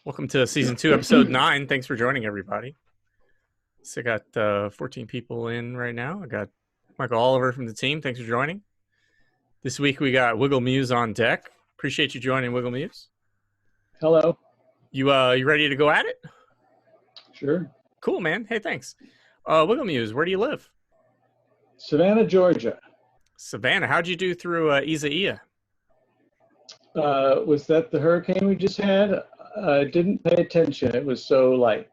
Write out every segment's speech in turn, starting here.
Welcome to season 2, episode 9. Thanks for joining, everybody. So I got 14 people in right now. I got Michael Oliver from the team. Thanks for joining. This week we got Wigglemuse on deck. Appreciate you joining, Wigglemuse. Hello. You ready to go at it? Sure. Cool, man. Hey, thanks. Wigglemuse, where do you live? Savannah, Georgia. Savannah. How'd you do through Isaiah? Was that the hurricane we just had? I didn't pay attention. It was so light.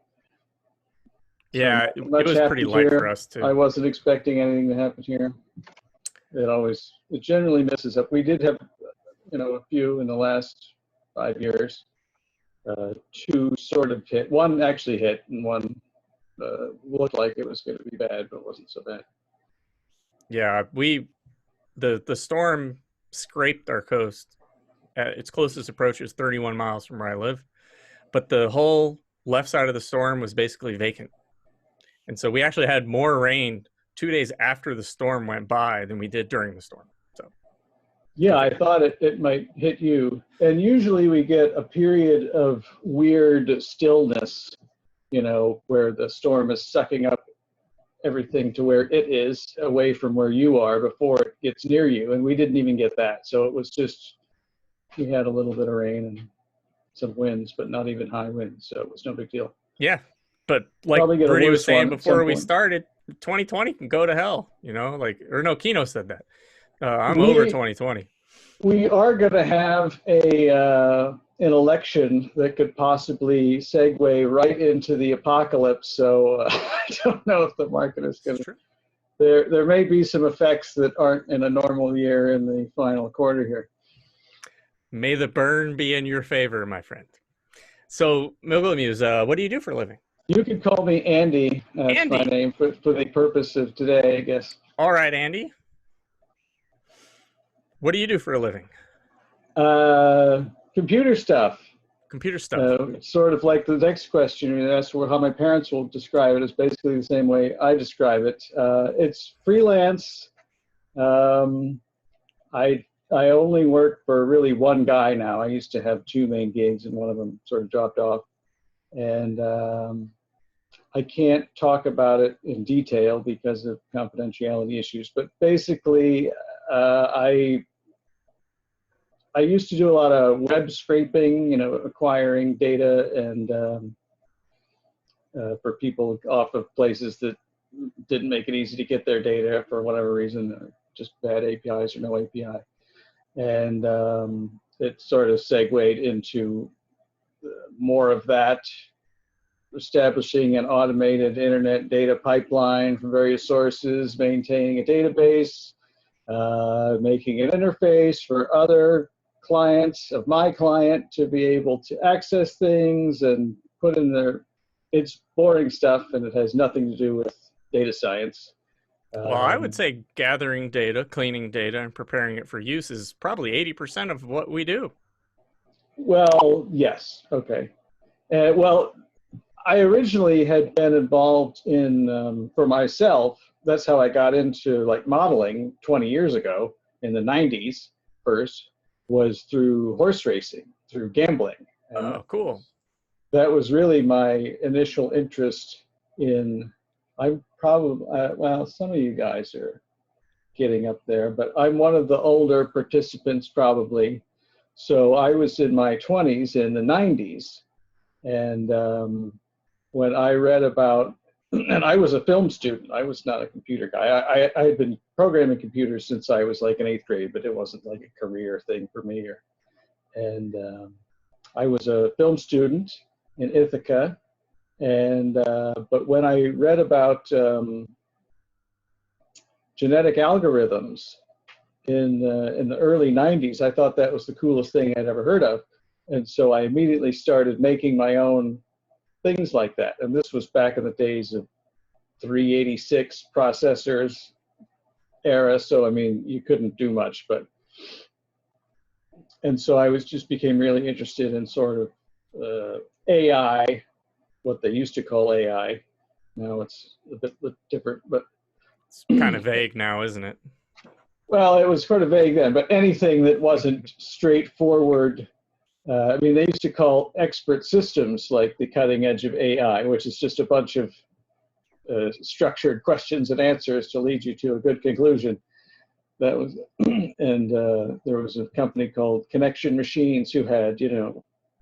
Yeah, it was pretty light for us too. I wasn't expecting anything to happen here. It generally misses up. We did have, a few in the last 5 years. Two sort of hit. One actually hit, and one looked like it was going to be bad, but wasn't so bad. Yeah, the storm scraped our coast. Its closest approach is 31 miles from where I live, but the whole left side of the storm was basically vacant. And so we actually had more rain 2 days after the storm went by than we did during the storm. So, yeah, I thought it might hit you. And usually we get a period of weird stillness, where the storm is sucking up everything to where it is away from where you are before it gets near you. And we didn't even get that. So it was just, we had a little bit of rain and some winds, but not even high winds. So it was no big deal. Yeah. But like Rudy was saying before we started, 2020 can go to hell, Kino said that. I'm over 2020. We are going to have an election that could possibly segue right into the apocalypse. So I don't know if the market is going to. There may be some effects that aren't in a normal year in the final quarter here. May the burn be in your favor, my friend. So, Wigglemuse, what do you do for a living? You could call me Andy. That's Andy. My name for the purpose of today, I guess. All right, Andy. What do you do for a living? Computer stuff. Computer stuff. Sort of like the next question you asked, how my parents will describe it is basically the same way I describe it. It's freelance. I only work for really one guy now. I used to have two main gigs, and one of them sort of dropped off. And I can't talk about it in detail because of confidentiality issues. But basically, I used to do a lot of web scraping, acquiring data and for people off of places that didn't make it easy to get their data for whatever reason, just bad APIs or no API. And it sort of segued into more of that, establishing an automated internet data pipeline from various sources, maintaining a database, making an interface for other clients of my client to be able to access things and put in it's boring stuff, and it has nothing to do with data science. Well, I would say gathering data, cleaning data, and preparing it for use is probably 80% of what we do. Well, yes. Okay. Well, I originally had been involved in, for myself, that's how I got into modeling 20 years ago in the 90s first, was through horse racing, through gambling. And oh, cool. That was really my initial interest in, I'm probably, well, some of you guys are getting up there, but I'm one of the older participants probably. So I was in my 20s in the 90s. And when I read about, and I was a film student, I was not a computer guy. I had been programming computers since I was in 8th grade, but it wasn't like a career thing for me. And I was a film student in Ithaca. And but when I read about genetic algorithms in the early 90s, I thought that was the coolest thing I'd ever heard of. And so I immediately started making my own things like that. And this was back in the days of 386 processors era. So, I mean, you couldn't do much, and so I just became really interested in sort of AI, what they used to call AI. Now it's a bit different, but it's kind of vague now, isn't it? Well, it was sort of vague then, but anything that wasn't straightforward I mean, they used to call expert systems like the cutting edge of AI, which is just a bunch of structured questions and answers to lead you to a good conclusion. That was, and there was a company called Connection Machines who had,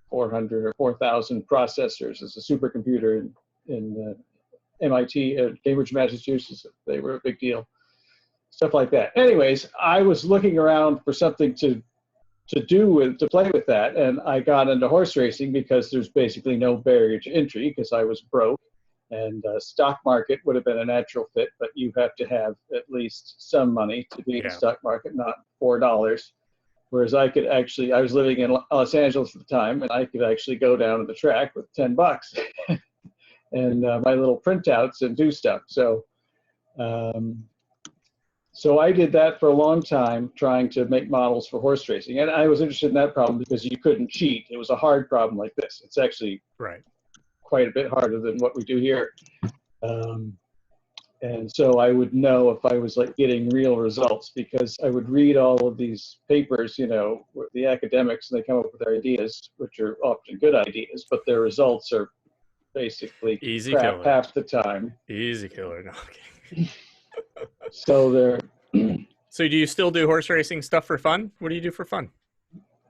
400 or 4,000 processors as a supercomputer in MIT, Cambridge, Massachusetts. They were a big deal. Stuff like that. Anyways, I was looking around for something to play with that, and I got into horse racing because there's basically no barrier to entry because I was broke, and stock market would have been a natural fit, but you have to have at least some money to be in the stock market, not $4. Whereas I was living in Los Angeles at the time, and I could actually go down to the track with $10 and my little printouts and do stuff. So I did that for a long time, trying to make models for horse racing. And I was interested in that problem because you couldn't cheat. It was a hard problem like this. It's actually quite a bit harder than what we do here. And so I would know if I was like getting real results because I would read all of these papers, with the academics, and they come up with their ideas, which are often good ideas, but their results are basically easy crap killer half the time. Easy killer. No, okay. So they're. So do you still do horse racing stuff for fun? What do you do for fun?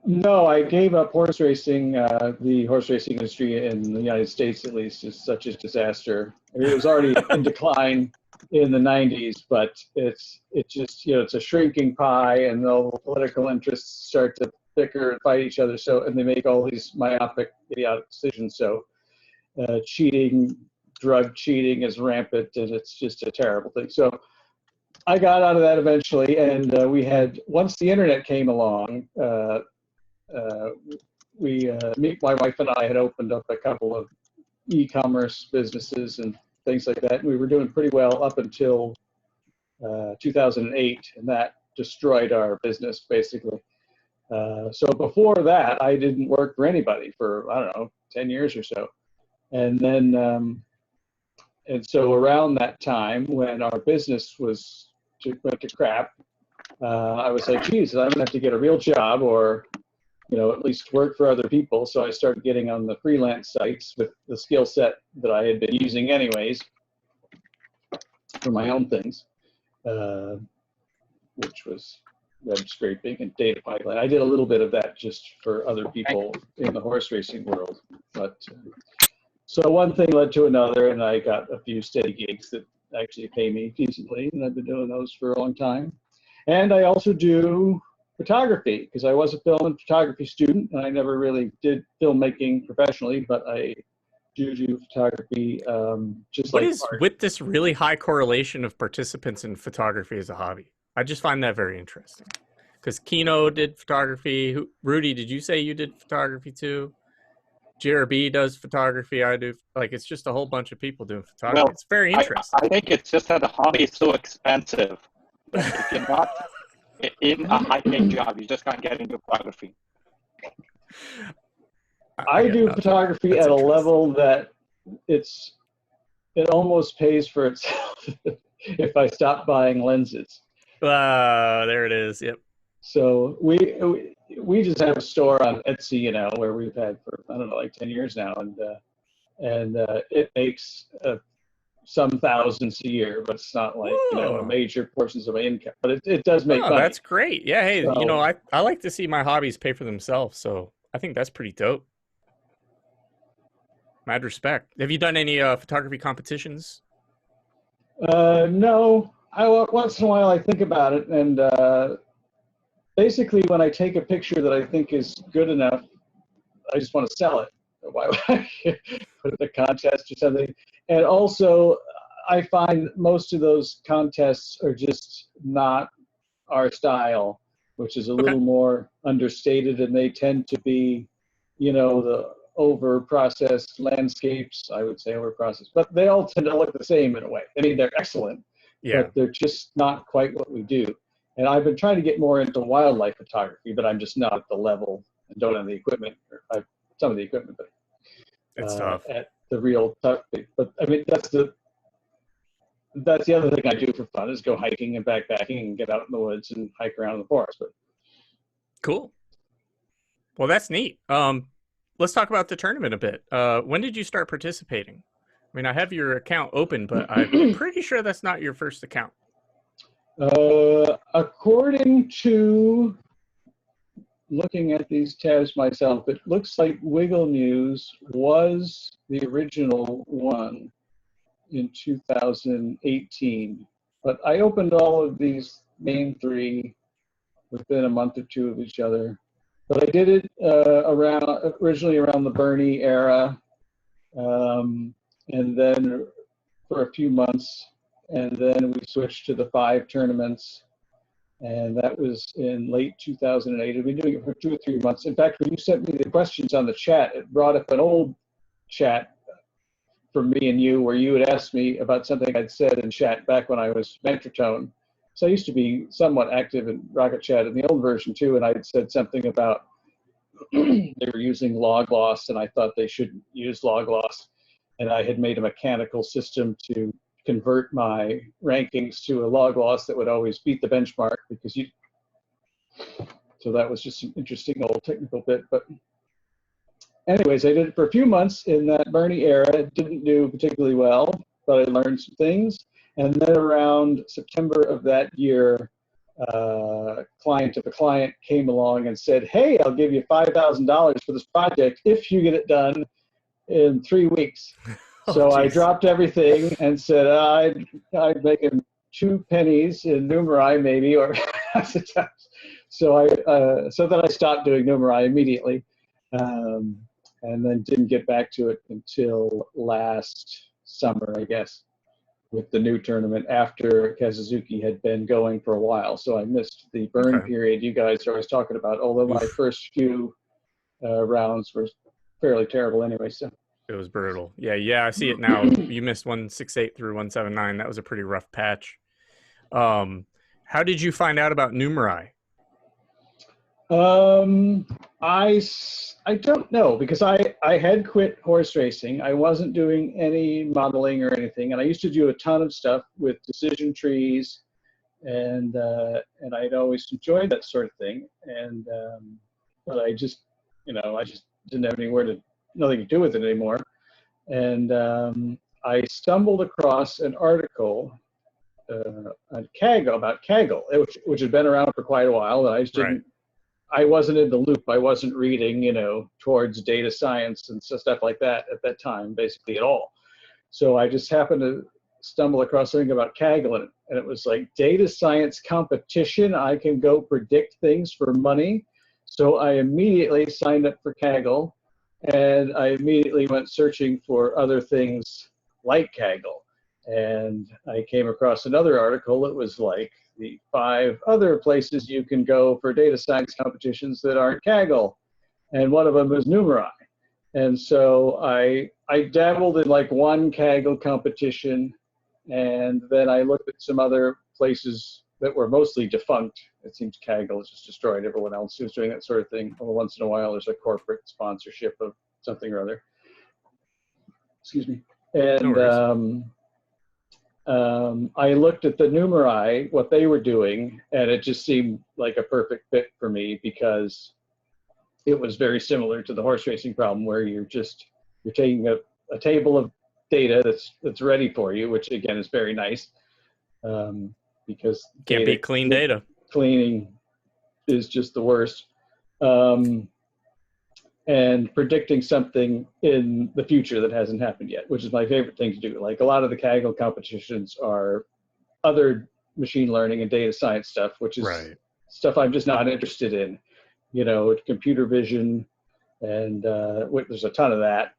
No, I gave up horse racing. The horse racing industry in the United States, at least, is such a disaster. I mean, it was already in decline in the 90s, but it's just, it's a shrinking pie, and the political interests start to bicker and fight each other. So, and they make all these myopic, idiotic decisions. So cheating, drug cheating is rampant, and it's just a terrible thing. So I got out of that eventually, and once the internet came along, my wife and I had opened up a couple of e-commerce businesses and things like that, and we were doing pretty well up until 2008, and that destroyed our business basically. So before that, I didn't work for anybody for, I don't know, 10 years or so. And then, and so around that time when our business went to crap, I was like, geez, I'm gonna have to get a real job or, at least work for other people. So I started getting on the freelance sites with the skill set that I had been using anyways for my own things, which was web scraping and data pipeline. I did a little bit of that just for other people in the horse racing world. But so one thing led to another, and I got a few steady gigs that actually pay me decently, and I've been doing those for a long time. And I also do photography because I was a film and photography student, and I never really did filmmaking professionally, but I do photography just what like is art. With this really high correlation of participants in photography as a hobby? I just find that very interesting because Kino did photography. Rudy, did you say you did photography too? JRB does photography. I do. Like, it's just a whole bunch of people doing photography. Well, it's very interesting. I think it's just that the hobby is so expensive that if you're not in a high-paying job, you just can't get into photography. I do photography at a level that it almost pays for itself if I stop buying lenses. There it is. Yep. So we just have a store on Etsy, where we've had for, I don't know, like 10 years now, and it makes some thousands a year, but it's not like major portions of my income. But it does make money. That's great. Yeah. Hey, so, I like to see my hobbies pay for themselves, so I think that's pretty dope. Mad respect. Have you done any photography competitions? No. Once in a while I think about it, and basically when I take a picture that I think is good enough, I just want to sell it. Why would I put it in a contest or something? And also, I find most of those contests are just not our style, which is a little more understated, and they tend to be, the over-processed landscapes. I would say over-processed, but they all tend to look the same in a way. I mean, they're excellent, but they're just not quite what we do. And I've been trying to get more into wildlife photography, but I'm just not at the level and don't have the equipment. Some of the equipment, but it's tough at the real tough thing. But I mean, that's the other thing I do for fun is go hiking and backpacking and get out in the woods and hike around in the forest. But cool. Well, that's neat. Let's talk about the tournament a bit. When did you start participating? I mean, I have your account open, but I'm pretty sure that's not your first account. According to looking at these tabs myself, it looks like Wigglemuse was the original one in 2018. But I opened all of these main three within a month or two of each other. But I did it originally around the Bernie era, and then for a few months, and then we switched to the 5 tournaments, and that was in late 2008. I've been doing it for 2 or 3 months. In fact, when you sent me the questions on the chat, it brought up an old chat from me and you where you had asked me about something I'd said in chat back when I was Mentortone. So I used to be somewhat active in RocketChat in the old version too, and I had said something about they were using log loss, and I thought they shouldn't use log loss. And I had made a mechanical system to convert my rankings to a log loss that would always beat the benchmark, because you. So that was just an interesting old technical bit. But anyways, I did it for a few months in that Bernie era. It didn't do particularly well, but I learned some things. And then around September of that year, client of a client came along and said, "Hey, I'll give you $5,000 for this project if you get it done in 3 weeks." So I dropped everything and said I'd make him 2 pennies in Numerai maybe, or so then I stopped doing Numerai immediately, and then didn't get back to it until last summer, I guess, with the new tournament after Kazuzuki had been going for a while. So I missed the burn period you guys are always talking about, although my first few rounds were fairly terrible anyway. So. It was brutal. Yeah, I see it now. You missed 168 through 179. That was a pretty rough patch. How did you find out about Numerai? I don't know, because I had quit horse racing. I wasn't doing any modeling or anything, and I used to do a ton of stuff with decision trees, and I'd always enjoyed that sort of thing. And but I just didn't have nothing to do with it anymore. And I stumbled across an article on Kaggle, about Kaggle, which had been around for quite a while, and I just didn't. I wasn't in the loop. I wasn't reading, towards data science and stuff like that at that time, basically at all. So I just happened to stumble across something about Kaggle, and it was like data science competition. I can go predict things for money. So I immediately signed up for Kaggle, and I immediately went searching for other things like Kaggle. And I came across another article that was like the 5 other places you can go for data science competitions that aren't Kaggle. And one of them was Numerai. And so I dabbled in like one Kaggle competition, and then I looked at some other places that were mostly defunct. It seems Kaggle has just destroyed everyone else who's doing that sort of thing. Although once in a while there's a corporate sponsorship of something or other. Excuse me. And I looked at the Numerai, what they were doing, and it just seemed like a perfect fit for me, because it was very similar to the horse racing problem, where you're taking a table of data that's ready for you, which again is very nice, because can't beat clean data. Cleaning is just the worst. And predicting something in the future that hasn't happened yet, which is my favorite thing to do. Like a lot of the Kaggle competitions are other machine learning and data science stuff, which is stuff I'm just not interested in. Computer vision, and there's a ton of that.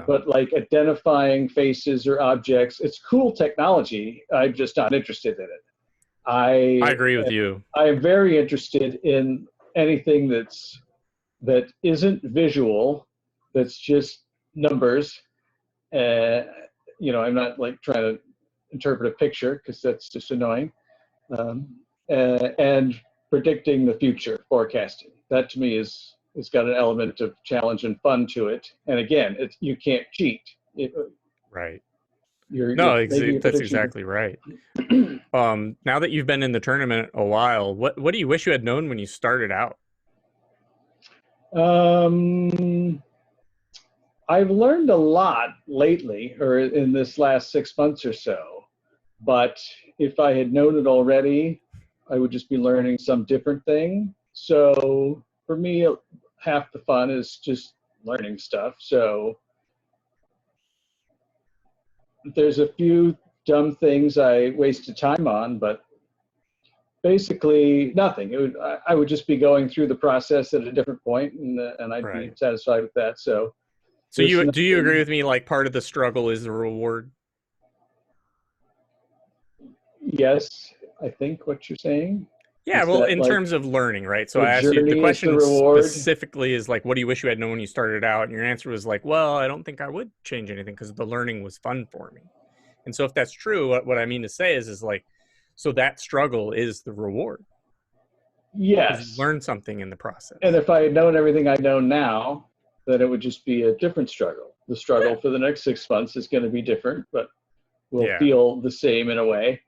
But like identifying faces or objects, it's cool technology. I'm just not interested in it. I agree with you. I am very interested in anything that isn't visual, that's just numbers. I'm not like trying to interpret a picture, because that's just annoying. And predicting the future, forecasting. That to me it's got an element of challenge and fun to it. And again, you can't cheat. Right. That's exactly right. Now that you've been in the tournament a while, what do you wish you had known when you started out? I've learned a lot lately, or in this last 6 months or so. But if I had known it already, I would just be learning some different thing. So for me, half the fun is just learning stuff. So there's a few dumb things I wasted time on, but basically nothing. I would just be going through the process at a different point, and I'd be satisfied with that. So do you agree with me? Like, part of the struggle is the reward. Yes, I think what you're saying. Yeah, well, in terms of learning, right? So I asked you, the question specifically is like, what do you wish you had known when you started out? And your answer was like, well, I don't think I would change anything because the learning was fun for me. And so if that's true, what I mean to say is like, so that struggle is the reward. Yes. You learn something in the process. And if I had known everything I know now, then it would just be a different struggle. The struggle for the next 6 months is going to be different, but will feel the same in a way.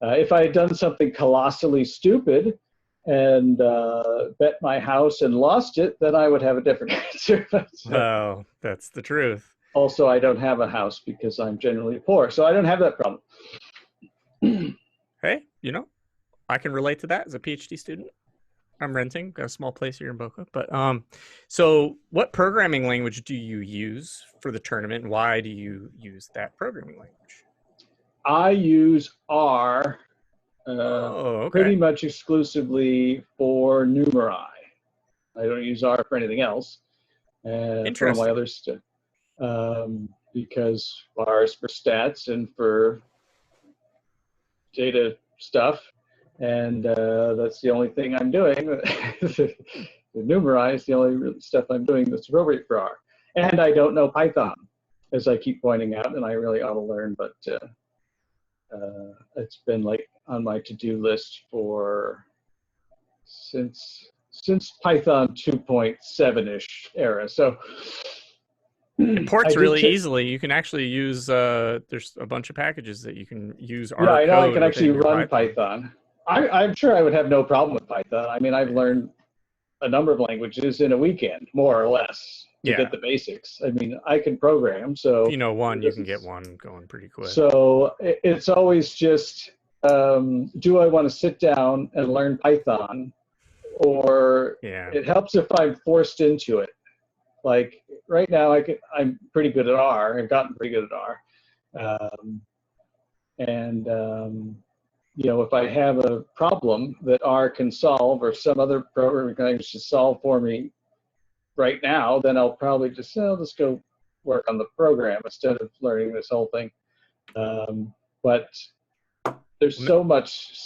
If I had done something colossally stupid and bet my house and lost it, then I would have a different answer. Well, that's the truth. Also, I don't have a house because I'm generally poor, so I don't have that problem. Hey, you know, I can relate to that as a PhD student. I'm renting, got a small place here in Boca. But so what programming language do you use for the tournament, and why do you use that programming language? I use R pretty much exclusively for Numerai. I don't use R for anything else. For all my other stuff. Because R is for stats and for data stuff. And that's the only thing I'm doing. The Numerai is the only stuff I'm doing that's appropriate for R. And I don't know Python, as I keep pointing out, and I really ought to learn, but it's been like on my to-do list for since Python 2.7-ish era. So it ports really easily. You can actually use there's a bunch of packages that you can use. Yeah, I know I can actually run Python. I'm sure I would have no problem with Python. I mean, I've learned a number of languages in a weekend, more or less, to get the basics. I mean, I can program, so if you know one, you can get one going pretty quick. So it's always just, do I want to sit down and learn Python, or it helps if I'm forced into it. Like right now, I'm pretty good at R. I've gotten pretty good at R, you know, if I have a problem that R can solve, or some other programming language should solve for me right now, then I'll probably just let's go work on the program instead of learning this whole thing. But there's so much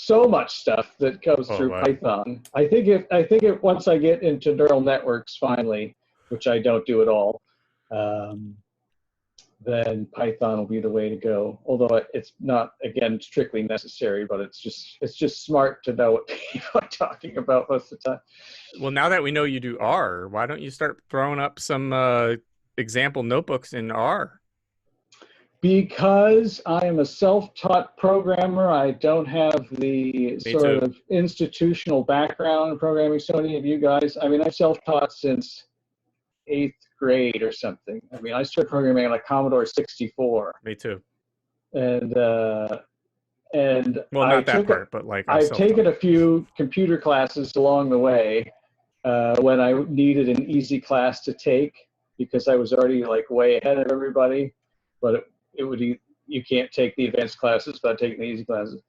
stuff that goes through Python. I think once I get into neural networks finally, which I don't do at all, then Python will be the way to go. Although it's not, again, strictly necessary, but it's just smart to know what people are talking about most of the time. Well, now that we know you do R, why don't you start throwing up some example notebooks in R? Because I am a self-taught programmer, I don't have the sort of institutional background in programming. So many of you guys, I mean, I'm self-taught since 8th grade or something. I mean, I started programming on a Commodore 64. Me too. And well, not that part, but like I've taken a few computer classes along the way when I needed an easy class to take, because I was already like way ahead of everybody. But you can't take the advanced classes without taking the easy classes.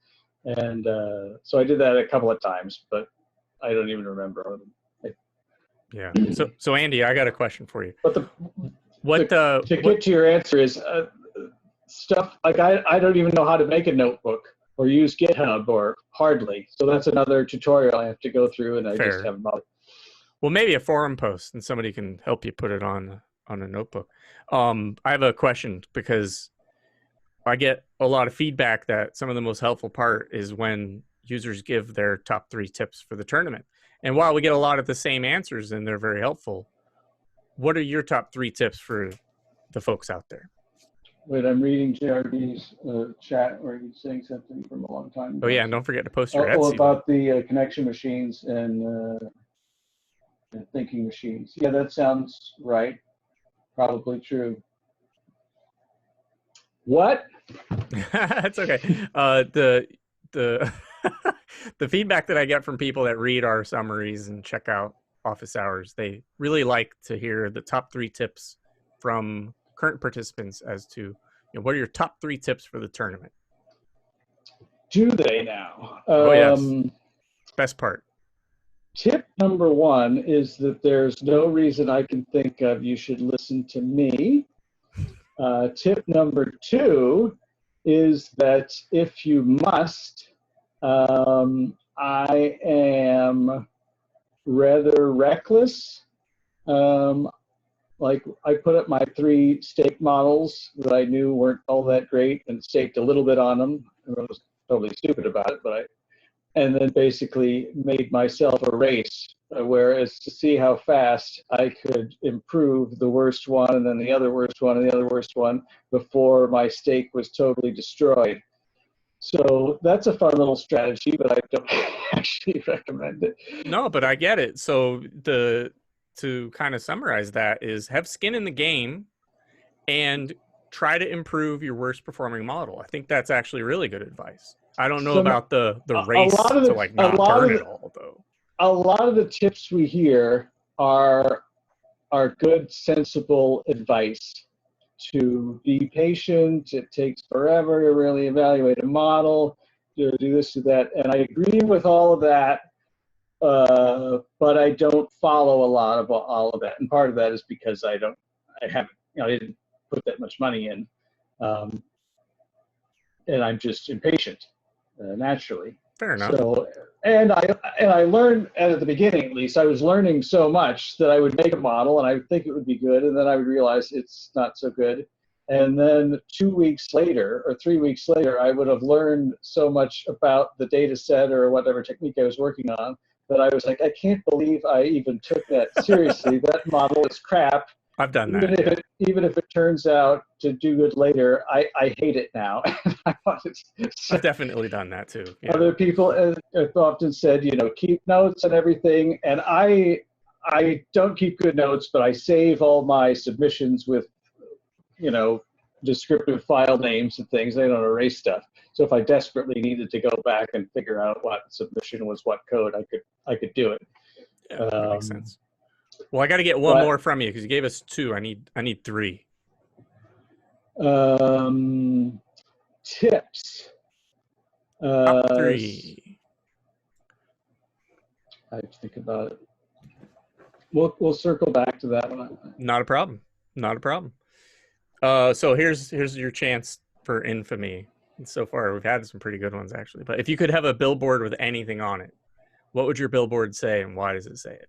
And so I did that a couple of times, but I don't even remember. Yeah. So Andy, I got a question for you. But to get to your answer is stuff like I don't even know how to make a notebook or use GitHub, or hardly. So that's another tutorial I have to go through, and I just haven't bothered. Well, maybe a forum post, and somebody can help you put it on a notebook. I have a question, because I get a lot of feedback that some of the most helpful part is when users give their top 3 tips for the tournament. And while we get a lot of the same answers and they're very helpful, what are your top 3 tips for the folks out there? Wait, I'm reading JRB's chat where he's saying something from a long time ago. Oh yeah, and don't forget to post your Etsy. About the connection machines and thinking machines. Yeah, that sounds right. Probably true. What? That's okay. The the feedback that I get from people that read our summaries and check out office hours, they really like to hear the top 3 tips from current participants as to what are your top 3 tips for the tournament. Do they now? Oh yes, best part. Tip number 1 is that there's no reason I can think of you should listen to me. Tip number 2 is that if you must, I am rather reckless. Like I put up my 3 stake models that I knew weren't all that great and staked a little bit on them. I was totally stupid about it, and then basically made myself a race, whereas to see how fast I could improve the worst one and then the other worst one and the other worst one before my stake was totally destroyed. So that's a fun little strategy, but I don't actually recommend it. No, but I get it. So to kind of summarize that is have skin in the game and try to improve your worst performing model. I think that's actually really good advice. I don't know about the race to like not burn it all though. A lot of the tips we hear are good, sensible advice to be patient. It takes forever to really evaluate a model, to do this, do that. And I agree with all of that, but I don't follow a lot of all of that. And part of that is because I didn't put that much money in. And I'm just impatient, naturally. Fair enough. So, and I learned, and at the beginning at least, I was learning so much that I would make a model and I would think it would be good, and then I would realize it's not so good. And then 2 weeks later or 3 weeks later, I would have learned so much about the data set or whatever technique I was working on that I was like, I can't believe I even took that seriously. That model is crap. I've done that. Even if it turns out to do good later, I hate it now. I've definitely done that too. Yeah. Other people have often said, keep notes and everything. And I don't keep good notes, but I save all my submissions with, descriptive file names and things. I don't erase stuff. So if I desperately needed to go back and figure out what submission was what code, I could do it. Yeah, that makes sense. Well, I got to get one more from you because you gave us 2. I need 3. Tips. Top 3. I have to think about it. We'll circle back to that one. Not a problem. Not a problem. So here's your chance for infamy. And so far, we've had some pretty good ones actually. But if you could have a billboard with anything on it, what would your billboard say, and why does it say it?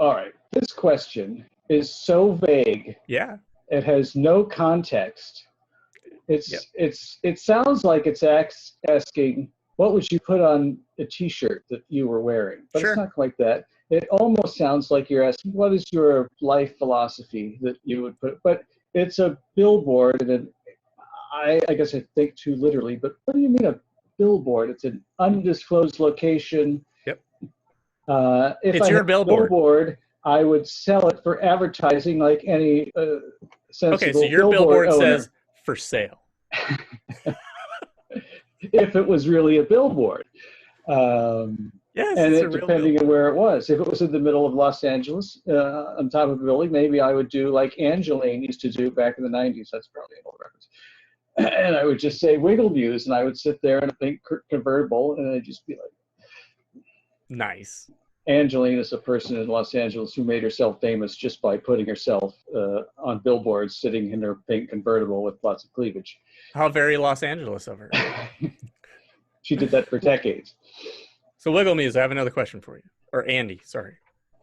All right. This question is so vague. Yeah. It has no context. It sounds like it's asking, what would you put on a T-shirt that you were wearing? But It's not quite that. It almost sounds like you're asking, what is your life philosophy that you would put? But it's a billboard, and I guess I think too literally, but what do you mean a billboard? It's an undisclosed location. Yep. If it's I your had billboard. I would sell it for advertising like any sensible Okay, so your billboard says for sale. If it was really a billboard. Yes, and it depending on where it was. If it was in the middle of Los Angeles, on top of a building, maybe I would do like Angeline used to do back in the 90s. That's probably an old reference. And I would just say Wigglemuse, and I would sit there in a pink convertible, and I'd just be like, nice. Angeline is a person in Los Angeles who made herself famous just by putting herself on billboards sitting in her pink convertible with lots of cleavage. How very Los Angeles of her. She did that for decades. So Wigglemuse, I have another question for you. Or Andy, sorry.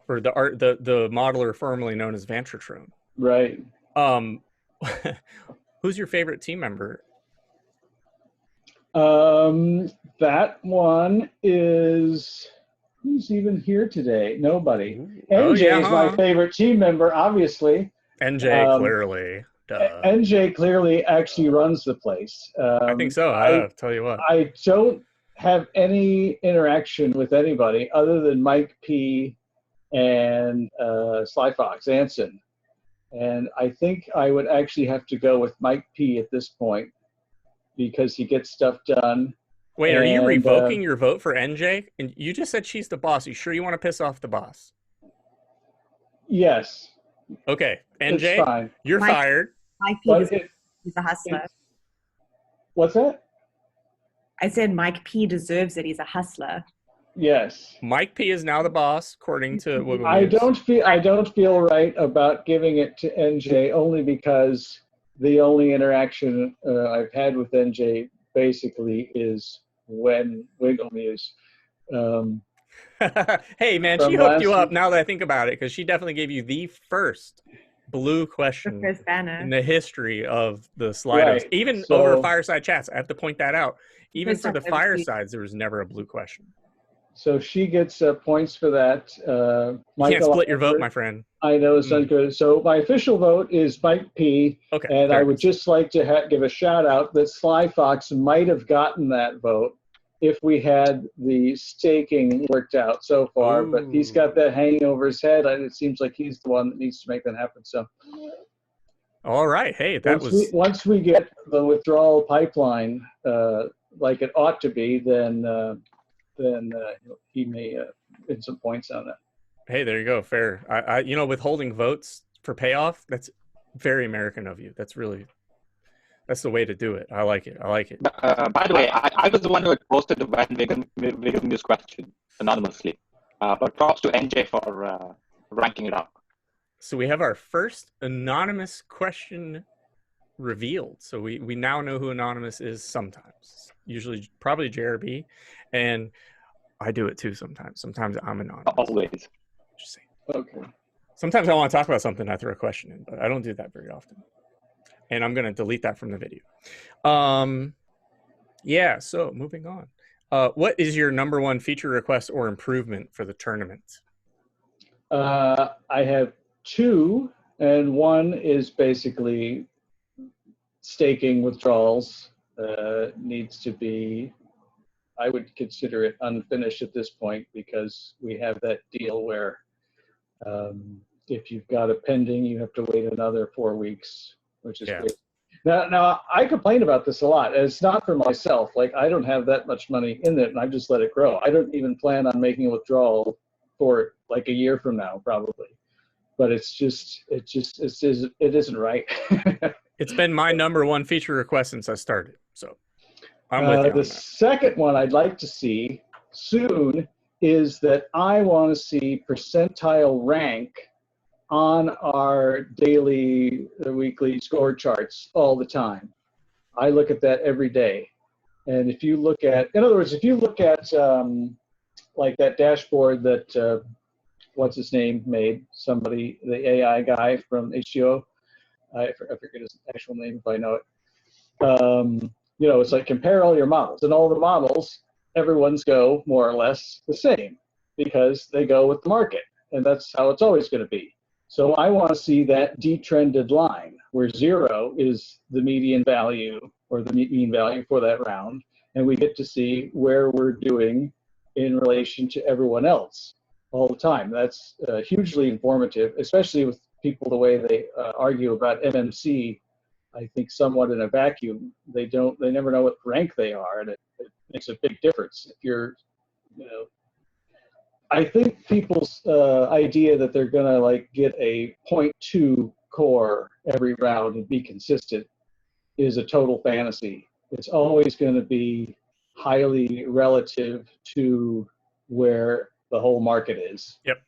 Or the modeler formerly known as Vantratrone. Right. Who's your favorite team member? That one is... Who's even here today? Nobody. NJ is my favorite team member, obviously. NJ, clearly. Duh. NJ clearly actually runs the place. I think so. I'll tell you what. I don't have any interaction with anybody other than Mike P. and Sly Fox, Anson. And I think I would actually have to go with Mike P at this point because he gets stuff done. Wait, are you revoking your vote for NJ? And you just said she's the boss. You sure you want to piss off the boss? Yes. Okay, It's NJ, fine. you're fired. Mike P. He's a hustler. What's that? I said Mike P deserves it. He's a hustler. Yes. Mike P is now the boss, according to Wigglemuse. I don't feel right about giving it to NJ only because the only interaction I've had with NJ basically is when Wigglemuse. Hey man, she hooked you up now that I think about it, because she definitely gave you the first blue question in the history of the Slidos. Right. Even over fireside chats, I have to point that out. Even for the firesides, there was never a blue question. So she gets points for that. You can't split your vote, my friend. I know, it's not good. So my official vote is Mike P. Okay, and I would just like to give a shout out that Sly Fox might have gotten that vote if we had the staking worked out so far. Ooh. But he's got that hanging over his head, and it seems like he's the one that needs to make that happen. So. All right. Hey, once we get the withdrawal pipeline like it ought to be, then he may get some points on that. Hey, there you go. Fair. I withholding votes for payoff, that's very American of you. That's the way to do it. I like it. By the way, I was the one who had posted the Wigglemuse question anonymously. But props to NJ for ranking it up. So we have our first anonymous question revealed. So we now know who anonymous is sometimes. Usually, probably JRB. And I do it too sometimes. Sometimes I'm anonymous. Always. Just saying. Okay. Sometimes I want to talk about something, I throw a question in, but I don't do that very often. And I'm going to delete that from the video. Yeah, so moving on. What is your #1 feature request or improvement for the tournament? I have 2, and one is basically staking withdrawals. Needs to be, I would consider it unfinished at this point because we have that deal where if you've got a pending, you have to wait another 4 weeks, which is great. Now, I complain about this a lot. It's not for myself. Like, I don't have that much money in it, and I just let it grow. I don't even plan on making a withdrawal for it like a year from now, probably. But it isn't right. It's been my #1 feature request since I started. So I'm with you on the that. second one I'd like to see soon is that I want to see percentile rank on our daily, weekly score charts all the time. I look at that every day. And if you look at, in other words, if you look at like that dashboard that, what's his name made, somebody, the AI guy from HGO, I forget his actual name if I know it. It's like compare all your models, and all the models, everyone's go more or less the same because they go with the market, and that's how it's always going to be. So I want to see that detrended line where 0 is the median value or the mean value for that round, and we get to see where we're doing in relation to everyone else all the time. That's hugely informative, especially with people the way they argue about MMC. I think somewhat in a vacuum. They never know what rank they are, and it makes a big difference. If you're, I think people's idea that they're gonna like get a 0.2 core every round and be consistent is a total fantasy. It's always going to be highly relative to where the whole market is. Yep.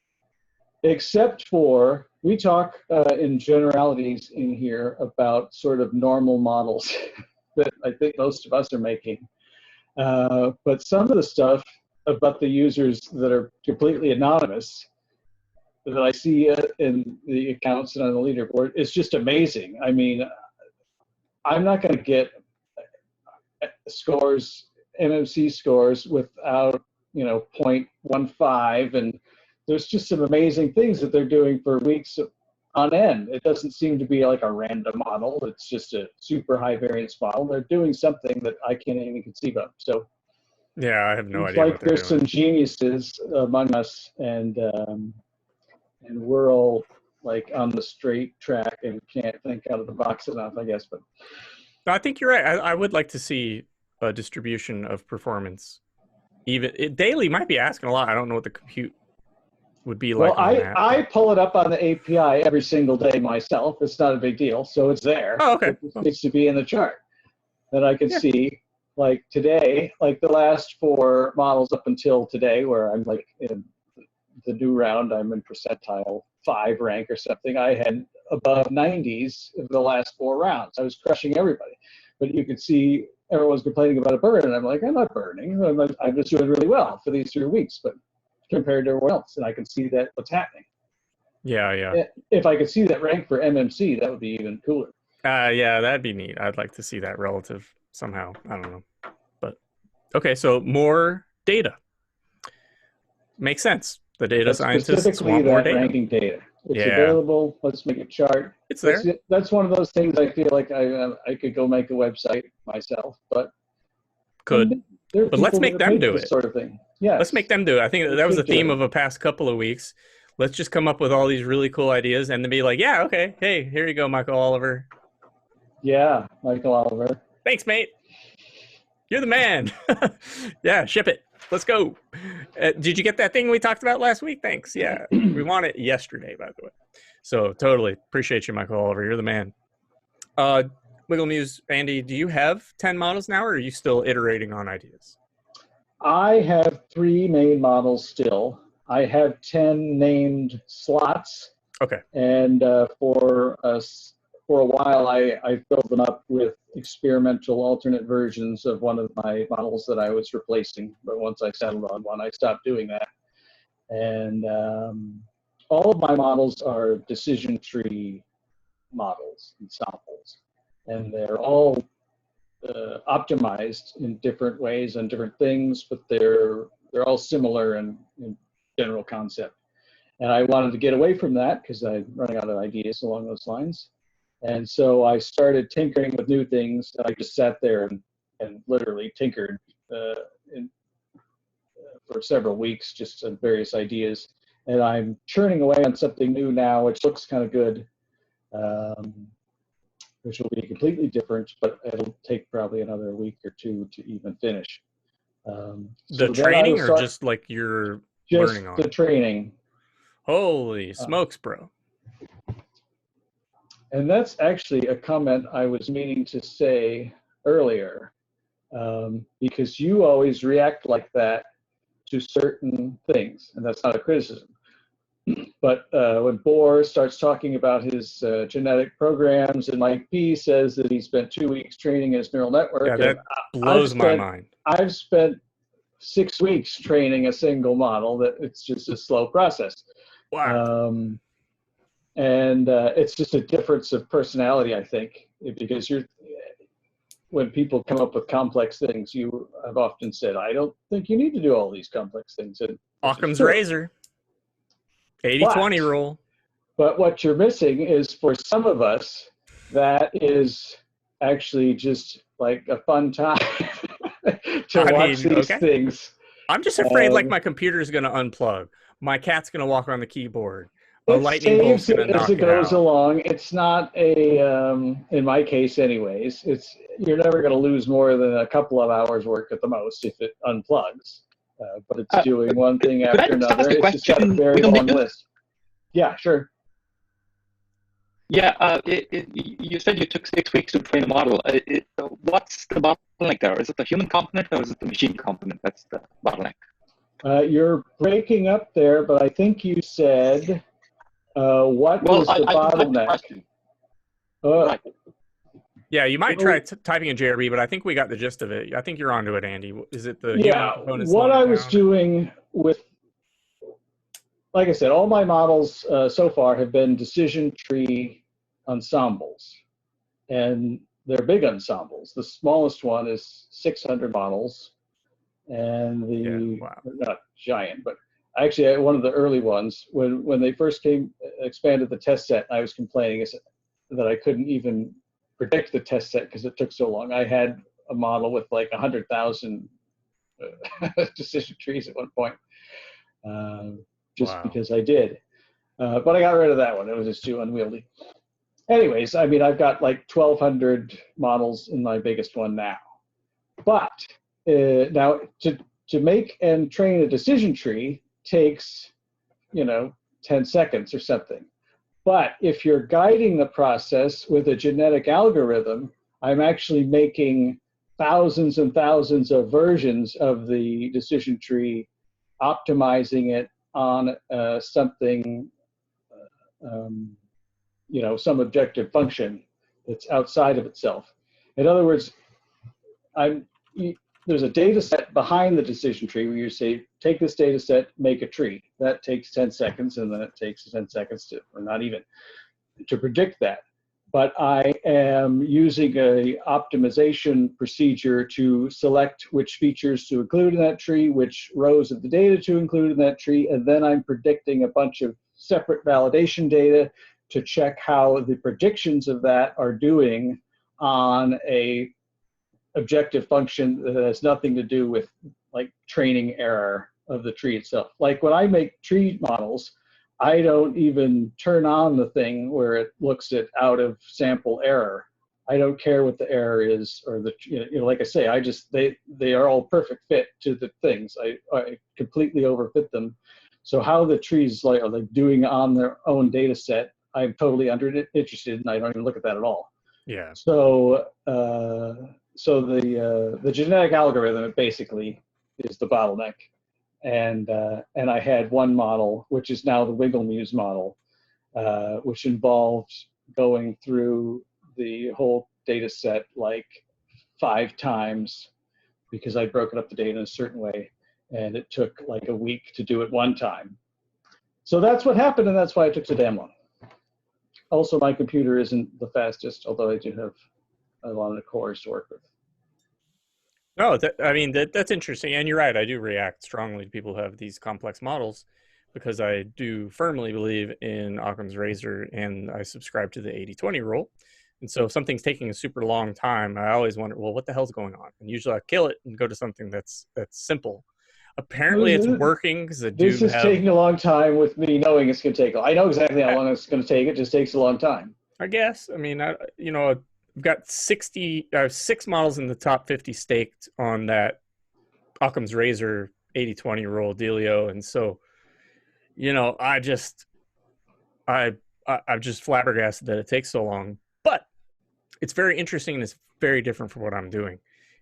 Except for, we talk in generalities in here about sort of normal models that I think most of us are making. But some of the stuff about the users that are completely anonymous that I see in the accounts and on the leaderboard is just amazing. I mean, I'm not going to get scores, MMC scores without, 0.15, and there's just some amazing things that they're doing for weeks on end. It doesn't seem to be like a random model. It's just a super high variance model. They're doing something that I can't even conceive of. So yeah, I have no idea. Like there's some geniuses among us, and and we're all like on the straight track and can't think out of the box enough, I guess. But I think you're right. I would like to see a distribution of performance. Even daily might be asking a lot. I don't know what the compute would be like on that. I pull it up on the API every single day myself. It's not a big deal, so it's there. Oh, okay. It just needs to be in the chart that I can see. Like today, like the last 4 models up until today, where I'm like in the new round, I'm in percentile 5 rank or something. I had above 90s in the last 4 rounds. I was crushing everybody. But you could see everyone's complaining about a burn, and I'm like, I'm not burning. I'm just doing really well for these 3 weeks, but compared to everyone else, and I can see that what's happening. Yeah. If I could see that rank for MMC, that would be even cooler. Yeah, that'd be neat. I'd like to see that relative somehow. I don't know. But okay, so more data. Makes sense. The data scientists want more data. Ranking data. It's available. Let's make a chart. It's there. That's one of those things I feel like I could go make a website myself, but but let's make them do it. Sort of thing. Yeah. Let's make them do it. I think that was the theme of the past couple of weeks. Let's just come up with all these really cool ideas and then be like, yeah, okay, hey, here you go, Michael Oliver. Yeah, Michael Oliver. Thanks, mate. You're the man. Yeah, ship it. Let's go. Did you get that thing we talked about last week? Thanks. Yeah, we want it yesterday, by the way. So totally appreciate you, Michael Oliver. You're the man. Wigglemuse, Andy, do you have 10 models now, or are you still iterating on ideas? I have 3 main models still. I have 10 named slots. Okay. And for a while, I filled them up with experimental alternate versions of one of my models that I was replacing. But once I settled on one, I stopped doing that. And all of my models are decision tree models, ensembles. And they're all optimized in different ways and different things, but they're all similar in general concept. And I wanted to get away from that because I'm running out of ideas along those lines. And so I started tinkering with new things. I just sat there and literally tinkered for several weeks, just on various ideas. And I'm churning away on something new now, which looks kind of good, which will be completely different, but it'll take probably another week or 2 to even finish. The training or just like you're learning on? Just the training. Holy smokes, bro. And that's actually a comment I was meaning to say earlier, because you always react like that to certain things, and that's not a criticism. But when Bohr starts talking about his genetic programs, and Mike P says that he spent 2 weeks training his neural network, yeah, that blows my mind. I've spent 6 weeks training a single model. That it's just a slow process. Wow. And it's just a difference of personality, I think, because when people come up with complex things, I've often said, I don't think you need to do all these complex things. And Occam's razor. 80-20 rule. But what you're missing is, for some of us, that is actually just like a fun time to watch these things. I'm just afraid like my computer is going to unplug. My cat's going to walk on the keyboard. A lightning bolt's going to knock it out. As it goes along. It's not in my case anyways, you're never going to lose more than a couple of hours work at the most if it unplugs. But it's doing one thing after another. It's just got a very long list. Yeah, sure. Yeah, you said you took 6 weeks to train a model. What's the bottleneck there? Is it the human component or is it the machine component that's the bottleneck? You're breaking up there, but I think you said, what was the bottleneck? Right. Yeah, you might try typing in JRB, but I think we got the gist of it. I think you're onto it, Andy. Is it the human components? What I was doing with, like I said, all my models so far have been decision tree ensembles, and they're big ensembles. The smallest one is 600 models, and not giant, but actually one of the early ones, when they first expanded the test set, I was complaining that I couldn't even predict the test set because it took so long. I had a model with like 100,000 decision trees at one point, just because I did. But I got rid of that one. It was just too unwieldy. Anyways, I mean, I've got like 1,200 models in my biggest one now. But now to make and train a decision tree takes, 10 seconds or something. But if you're guiding the process with a genetic algorithm, I'm actually making thousands and thousands of versions of the decision tree, optimizing it on something, some objective function that's outside of itself. In other words, there's a data set behind the decision tree where you say, take this data set, make a tree. That takes 10 seconds, and then it takes 10 seconds or not even, to predict that. But I am using a optimization procedure to select which features to include in that tree, which rows of the data to include in that tree, and then I'm predicting a bunch of separate validation data to check how the predictions of that are doing on a objective function that has nothing to do with like training error of the tree itself. Like when I make tree models, I don't even turn on the thing where it looks at out of sample error. I don't care what the error is, or like I say, they are all perfect fit to the things. I completely overfit them. So how the trees are doing on their own data set, I'm totally interested, and I don't even look at that at all. Yeah. So the genetic algorithm basically is the bottleneck, and I had one model, which is now the Wigglemuse model, which involved going through the whole data set like 5 times because I broke up the data in a certain way, and it took like a week to do it one time. So that's what happened, and that's why it took so damn long. Also, my computer isn't the fastest, although I do have a lot of cores to work with. No, that's interesting, and you're right. I do react strongly to people who have these complex models because I do firmly believe in Occam's razor, and I subscribe to the 80-20 rule. And so if something's taking a super long time, I always wonder, well, what the hell's going on? And usually I kill it and go to something that's simple. Apparently it's working because this is taking a long time with me knowing it's going to take. I know exactly how long it's going to take. It just takes a long time. I guess. I mean, I've got 6 models in the top 50 staked on that Occam's razor 80-20 rule dealio, and so I'm just flabbergasted that it takes so long. But it's very interesting, and it's very different from what I'm doing,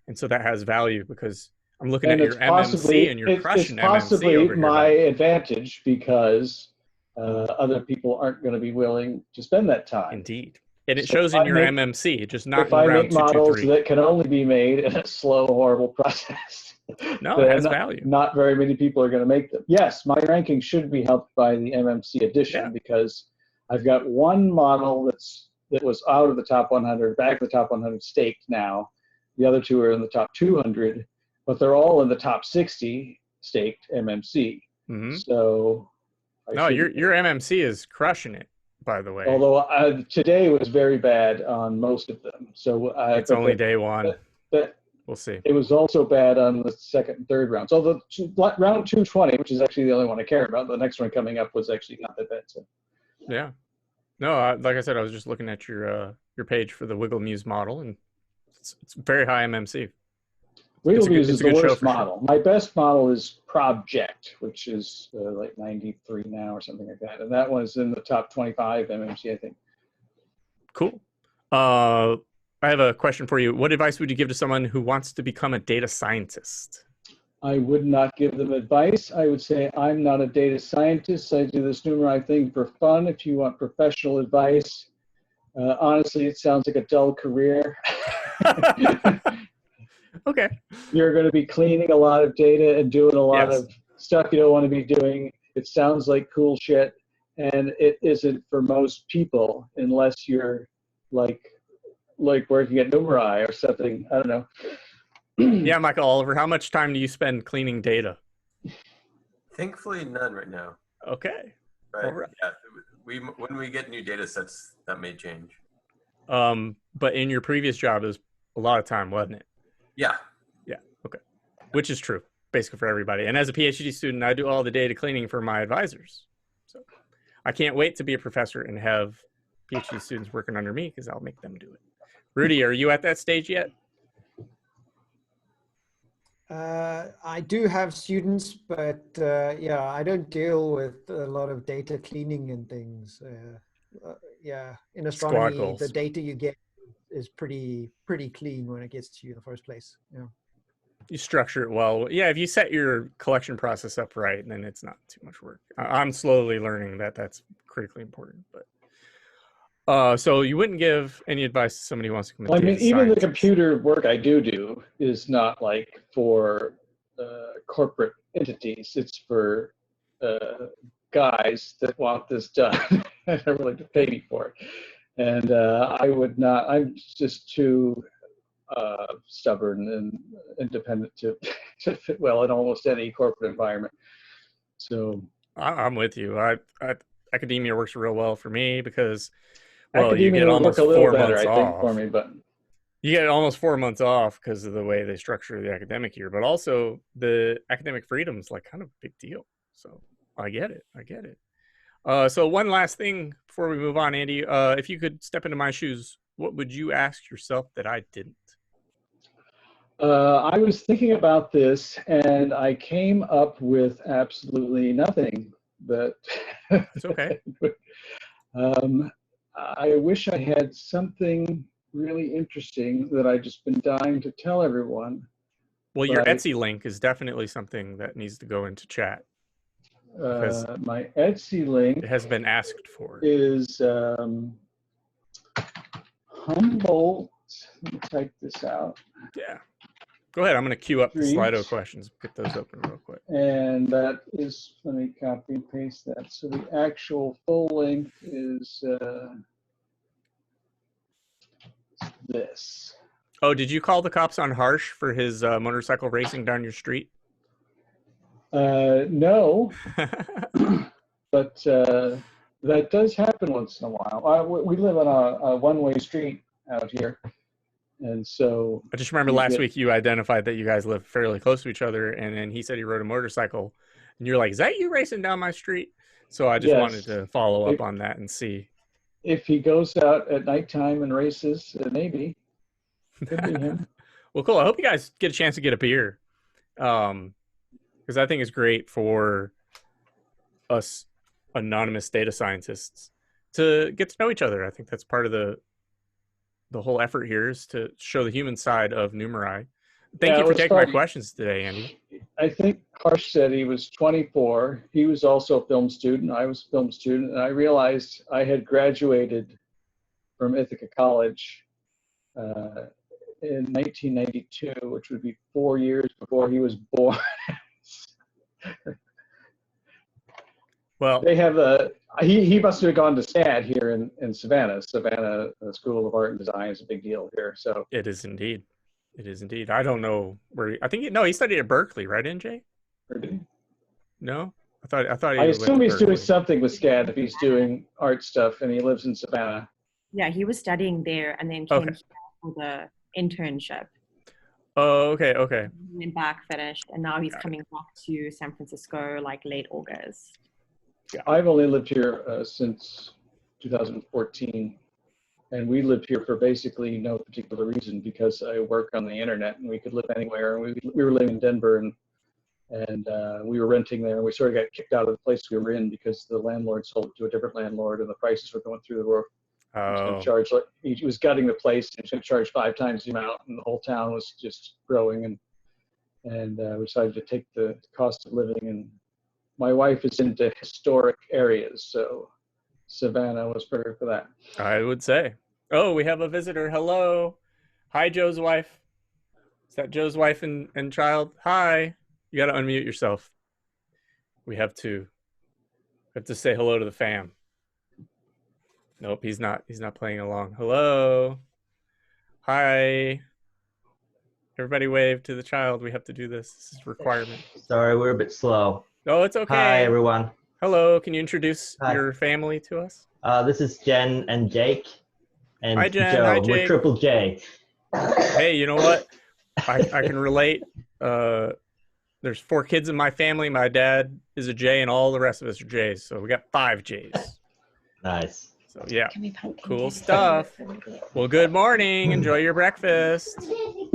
and so that has value because I'm looking at your MMC and you're crushing MMC over here. It's possibly my advantage because other people aren't going to be willing to spend that time. Indeed. And it shows in your MMC, just not if I make models that can only be made in a slow, horrible process. No, it has value. Not very many people are going to make them. Yes, my ranking should be helped by the MMC addition because I've got one model that was out of the top 100, back to the top 100 staked now. The other 2 are in the top 200, but they're all in the top 60 staked MMC. Mm-hmm. So your MMC is crushing it, by the way. Although today was very bad on most of them. So it's only day one. We'll see. It was also bad on the second and third rounds. Although round 220, which is actually the only one I care about, the next one coming up was actually not that bad. So. Yeah. No, like I said, I was just looking at your page for the Wigglemuse model, and it's very high MMC. Wigglemuse is the worst model. Sure. My best model is Project, which is like 93 now or something like that. And that one's in the top 25 MMC, I think. Cool. I have a question for you. What advice would you give to someone who wants to become a data scientist? I would not give them advice. I would say, I'm not a data scientist. I do this Numerai thing for fun. If you want professional advice, honestly, it sounds like a dull career. Okay. You're going to be cleaning a lot of data and doing a lot of stuff you don't want to be doing. It sounds like cool shit, and it isn't for most people unless you're like working at Numerai or something. I don't know. Yeah, Michael Oliver, how much time do you spend cleaning data? Thankfully, none right now. Okay. But, all right. Yeah, when we get new data sets, that may change. But in your previous job, it was a lot of time, wasn't it? Yeah. Yeah. Okay. Which is true, basically for everybody. And as a PhD student, I do all the data cleaning for my advisors. So, I can't wait to be a professor and have PhD students working under me because I'll make them do it. Rudy, are you at that stage yet? I do have students, but yeah, I don't deal with a lot of data cleaning and things. Yeah, in astronomy, goals. the data you get is pretty clean when it gets to you in the first place. Yeah. You structure it well. Yeah, if you set your collection process up right, then it's not too much work. I'm slowly learning that that's critically important. But so you wouldn't give any advice to somebody who wants to come into Well, I mean, data even the science? computer work I do is not like for corporate entities. It's for guys that want this done and are willing to pay me for it. And I would not. I'm just too stubborn and independent to fit well in almost any corporate environment. So I'm with you. Academia works real well for me because, well, you academia get would almost work a little 4 better, months I think, off. for me, but You get almost 4 months off because of the way they structure the academic year, but also the academic freedom is like kind of a big deal. So I get it. I get it. So one last thing before we move on, Andy, if you could step into my shoes, what would you ask yourself that I didn't? I was thinking about this and I came up with absolutely nothing. But It's okay. I wish I had something really interesting that I've just been dying to tell everyone. Well, your Etsy link is definitely something that needs to go into chat. My Etsy link It has been asked for. is Humboldt. Let me type this out. Yeah. Go ahead. I'm going to queue up the Street. Slido questions. Get those open real quick. And that is, let me copy and paste that. So the actual full link is this. Oh, did you call the cops on Harsh for his motorcycle racing down your street? No, but that does happen once in a while. We live on a one-way street out here. And so I just remember last week you identified that you guys live fairly close to each other, and then he said he rode a motorcycle, and you're like, "Is that you racing down my street?" So I just wanted to follow up on that and see if he goes out at nighttime and races. Maybe could be him. Well, cool. I hope you guys get a chance to get a beer, because I think it's great for us anonymous data scientists to get to know each other. I think that's part of the whole effort here is to show the human side of Numerai. Thank you for taking my questions today, Andy. I think Harsh said he was 24. He was also a film student. I was a film student. And I realized I had graduated from Ithaca College in 1992, which would be 4 years before he was born. Well, they have he must have gone to SAD here in Savannah. Savannah School of Art and Design is a big deal here. So it is indeed. It is indeed. I don't know where. I think he studied at Berkeley, right, NJ? No, I thought. I assume he's doing something with SCAD if he's doing art stuff, and he lives in Savannah. Yeah, he was studying there, and then came here for the internship. Oh, okay, okay. Went back, finished, and now he's coming back to San Francisco like late August. Yeah, I've only lived here since 2014, and we lived here for basically no particular reason because I work on the internet and we could live anywhere. And we were living in Denver and we were renting there. And we sort of got kicked out of the place we were in because the landlord sold it to a different landlord and the prices were going through the roof. Oh. He was gutting the place and he was going to charge 5 times the amount, and the whole town was just growing. And we decided to take the cost of living. And my wife is into historic areas, so Savannah was perfect for that. I would say. Oh, we have a visitor. Hello. Hi, Joe's wife. Is that Joe's wife and child? Hi. You got to unmute yourself. We have to say hello to the fam. Nope, he's not playing along. Hello. Hi. Everybody wave to the child. We have to do this. This is a requirement. Sorry, we're a bit slow. Oh, it's okay. Hi, everyone. Hello. Can you introduce your family to us? This is Jen and Jake. And Hi, Jen. Joe. Hi, Jake. We're Triple J. Hey, you know what? I can relate. there's 4 kids in my family. My dad is a J, and all the rest of us are J's. So we got 5 J's. Nice. So yeah, Can we pumpkin cool cake stuff. for a little bit? Well, good morning. Enjoy your breakfast. See,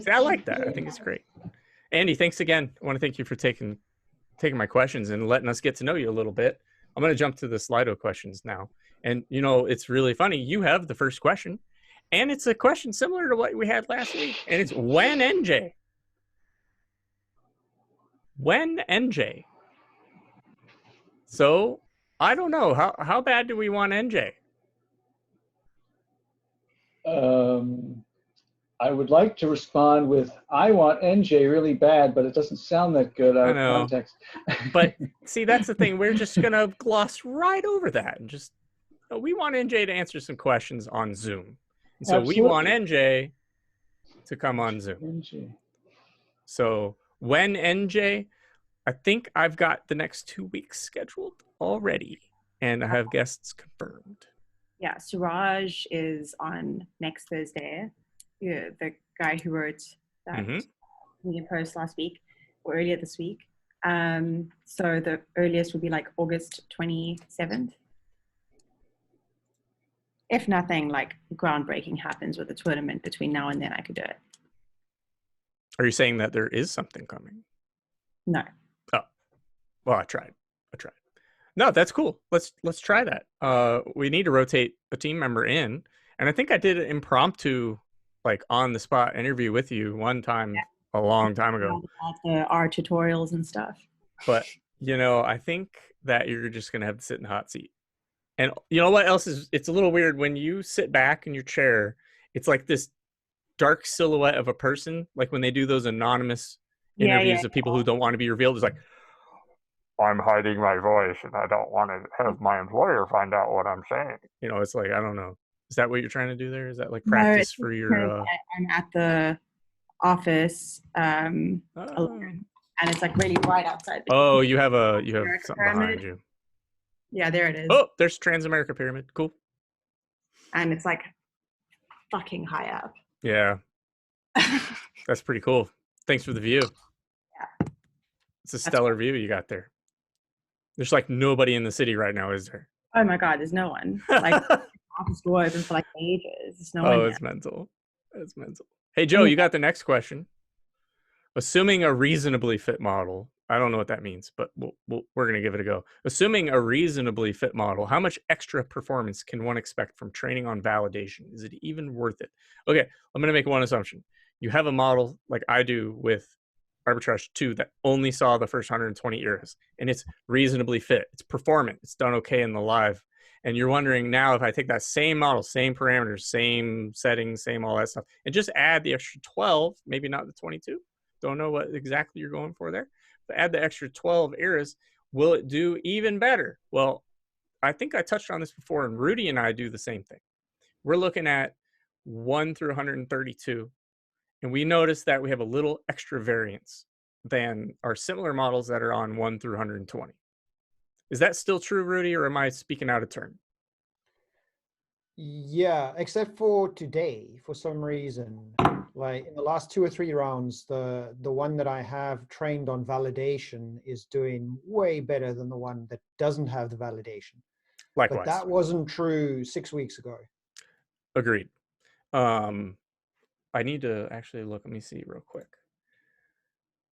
I like that. I think it's great. Andy, thanks again. I want to thank you for taking my questions and letting us get to know you a little bit. I'm going to jump to the Slido questions now. And, you know, it's really funny. You have the first question, and it's a question similar to what we had last week. And it's when NJ? When NJ? So I don't know. How bad do we want NJ? I would like to respond with, I want NJ really bad, but it doesn't sound that good out of context. But see, that's the thing. We're just going to gloss right over that. And just, we want NJ to answer some questions on Zoom. And so Absolutely. we want NJ to come on Zoom. NJ. So when NJ, I think I've got the next 2 weeks scheduled already. And I have guests confirmed. Yeah, Suraj is on next Thursday. Yeah, the guy who wrote that Medium post last week or earlier this week. So the earliest would be like August 27th. If nothing like groundbreaking happens with the tournament between now and then, I could do it. Are you saying that there is something coming? No. Oh, well, I tried. No, that's cool. Let's try that. We need to rotate a team member in, and I think I did an impromptu, like on the spot interview with you one time a long time ago. About our tutorials and stuff. But you know, I think that you're just gonna have to sit in the hot seat. And you know what else is? It's a little weird when you sit back in your chair. It's like this dark silhouette of a person, like when they do those anonymous interviews of people who don't want to be revealed. It's like, I'm hiding my voice and I don't want to have my employer find out what I'm saying. You know, it's like, I don't know. Is that what you're trying to do there? Is that like practice for your... I'm at the office alone, and it's like really right outside. Oh, you have something behind you. Yeah, there it is. Oh, there's Transamerica Pyramid. Cool. And it's like fucking high up. Yeah. That's pretty cool. Thanks for the view. Yeah. It's a stellar view you got there. There's like nobody in the city right now, is there? Oh my God, there's no one. Like, office door open for like ages. There's no one. Oh, it's mental. It's mental. Hey, Joe, you got the next question. Assuming a reasonably fit model, I don't know what that means, but we're going to give it a go. Assuming a reasonably fit model, how much extra performance can one expect from training on validation? Is it even worth it? Okay, I'm going to make one assumption. You have a model like I do with Arbitrage 2 that only saw the first 120 eras, and it's reasonably fit. It's performant. It's done okay in the live. And you're wondering now, if I take that same model, same parameters, same settings, same all that stuff, and just add the extra 12, maybe not the 22. Don't know what exactly you're going for there. But add the extra 12 eras, will it do even better? Well, I think I touched on this before, and Rudy and I do the same thing. We're looking at 1 through 132, and we notice that we have a little extra variance than our similar models that are on 1 through 120. Is that still true, Rudy, or am I speaking out of turn? Yeah, except for today, for some reason, like in the last 2 or 3 rounds, the one that I have trained on validation is doing way better than the one that doesn't have the validation. Likewise. But that wasn't true 6 weeks ago. Agreed. I need to actually look. Let me see real quick.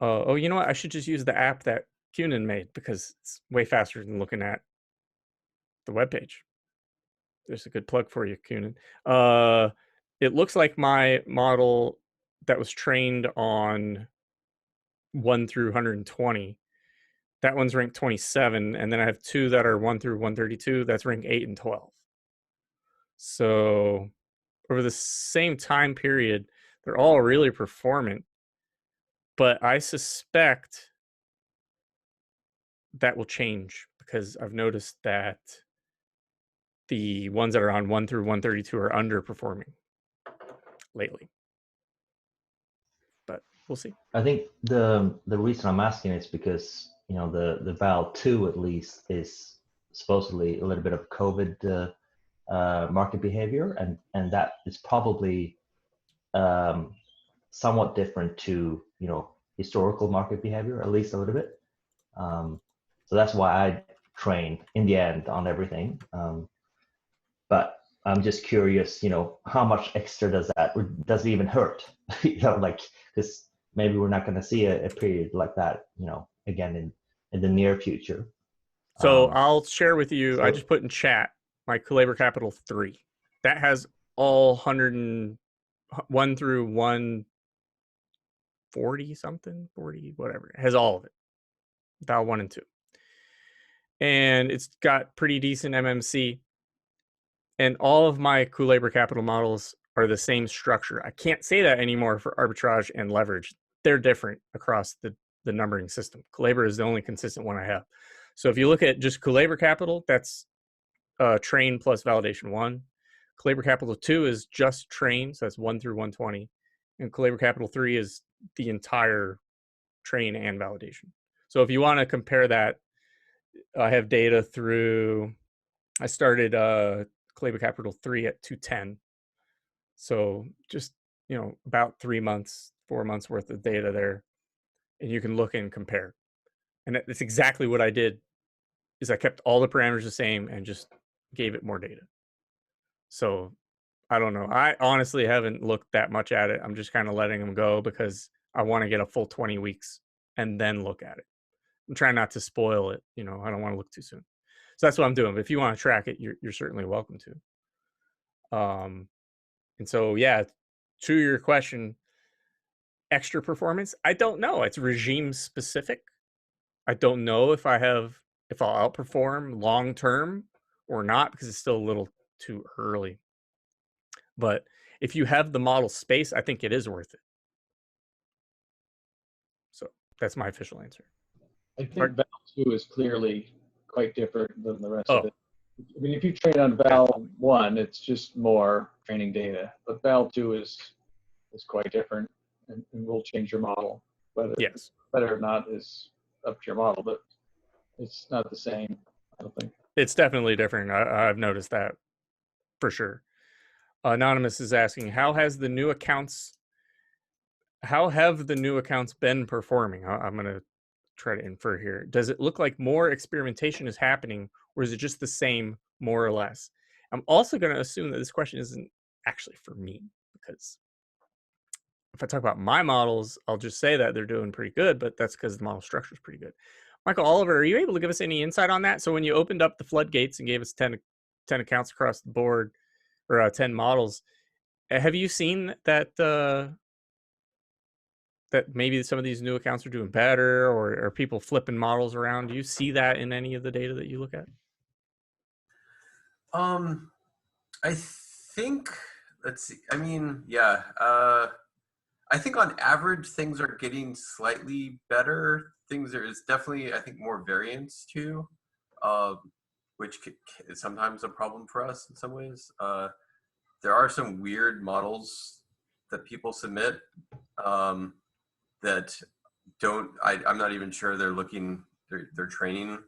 Oh, you know what? I should just use the app that Kunin made because it's way faster than looking at the webpage. There's a good plug for you, Kunin. It looks like my model that was trained on 1 through 120, that one's ranked 27, and then I have 2 that are 1 through 132, that's ranked 8 and 12. So over the same time period, they're all really performant, but I suspect that will change because I've noticed that the ones that are on 1 through 132 are underperforming lately. But we'll see. I think the reason I'm asking is because, you know, the Val 2 at least is supposedly a little bit of COVID market behavior, and that is probably somewhat different to, historical market behavior, at least a little bit. So that's why I trained in the end on everything. But I'm just curious, how much extra does it even hurt? Because maybe we're not going to see a period like that, again in the near future. So I'll share with you, I just put in chat my Labor Capital 3. That has all 101 through 140 something, 40, whatever. It has all of it. Val 1 and 2. And it's got pretty decent MMC. And all of my Labor Capital models are the same structure. I can't say that anymore for arbitrage and leverage. They're different across the numbering system. Labor is the only consistent one I have. So if you look at just Labor Capital, that's train plus validation 1. Labor Capital 2 is just train, so that's 1 through 120. And Labor Capital 3 is the entire train and validation. So if you want to compare that, I have data through, I started Labor Capital 3 at 210. So just, about 3 months, 4 months worth of data there. And you can look and compare. And that's exactly what I did, is I kept all the parameters the same and just gave it more data. So I don't know. I honestly haven't looked that much at it. I'm just kind of letting them go because I want to get a full 20 weeks and then look at it. I'm trying not to spoil it. I don't want to look too soon. So that's what I'm doing. But if you want to track it, you're certainly welcome to. And so, yeah, to your question, extra performance, I don't know. It's regime specific. I don't know if I'll outperform long term or not, because it's still a little too early. But if you have the model space, I think it is worth it. So that's my official answer. I think Val 2 is clearly quite different than the rest of it. I mean, if you train on Val 1, it's just more training data. But Val 2 is quite different and will change your model. Whether it's better or not is up to your model, but it's not the same, I don't think. It's definitely different. I've noticed that for sure. Anonymous is asking, how have the new accounts been performing? I'm going to try to infer here. Does it look like more experimentation is happening, or is it just the same, more or less? I'm also going to assume that this question isn't actually for me, because if I talk about my models, I'll just say that they're doing pretty good, but that's because the model structure is pretty good. Michael Oliver, are you able to give us any insight on that? So when you opened up the floodgates and gave us 10 accounts across the board, or 10 models, have you seen that that maybe some of these new accounts are doing better, or are people flipping models around? Do you see that in any of the data that you look at? I think, let's see. I mean, yeah. I think on average, things are getting slightly better. There's definitely, I think, more variance too, which is sometimes a problem for us in some ways. There are some weird models that people submit that I'm not even sure they're training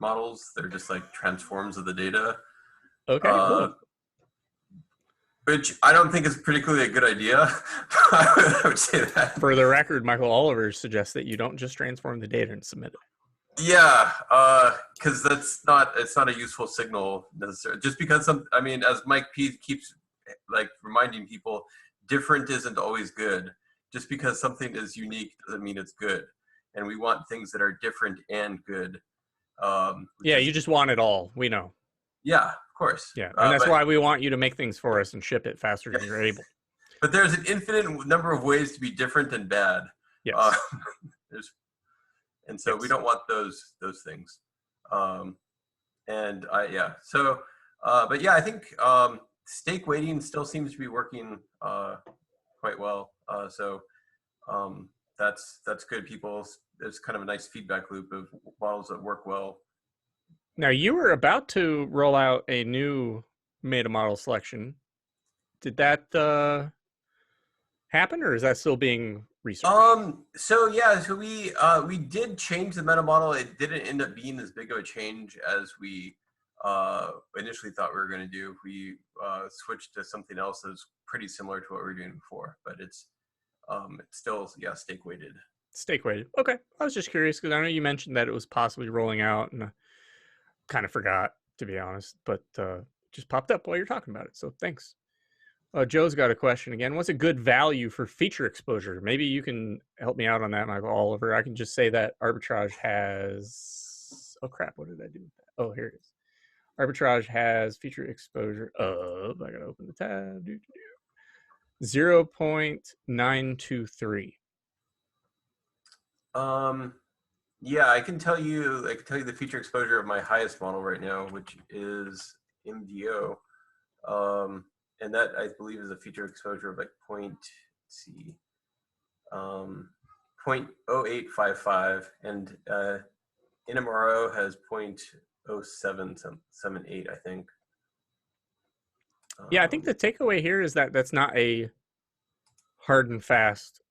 models. They're just like transforms of the data. Okay, cool. Which I don't think is particularly a good idea. I would say that. For the record, Michael Oliver suggests that you don't just transform the data and submit it. Yeah, because it's not a useful signal necessarily. Just because as Mike P keeps like reminding people, different isn't always good. Just because something is unique doesn't mean it's good. And we want things that are different and good. You just want it all. We know. Yeah, of course. Yeah, and that's why we want you to make things for us and ship it faster than you're able. But there's an infinite number of ways to be different and bad. Yes. And so we don't want those things. But yeah, I think stake weighting still seems to be working quite well. That's good. There's kind of a nice feedback loop of models that work well. Now, you were about to roll out a new meta model selection. Did that happen, or is that still being researched? So we did change the meta model. It didn't end up being as big of a change as we initially thought we were going to do. We switched to something else that's pretty similar to what we were doing before, but it's it's still, yeah, stake weighted. Stake weighted. Okay. I was just curious because I know you mentioned that it was possibly rolling out, and I kind of forgot, to be honest, but just popped up while you're talking about it. So thanks. Joe's got a question again. What's a good value for feature exposure? Maybe you can help me out on that, Michael Oliver. I can just say that arbitrage has, oh crap, what did I do with that? Oh, here it is. Arbitrage has feature exposure of, I gotta open the tab, 0.923. Yeah, I can tell you the feature exposure of my highest model right now, which is MDO. And that, I believe, is a feature exposure of like 0.0855, and NMRO has 0.0778, I think. Yeah, I think the takeaway here is that that's not a hard and fast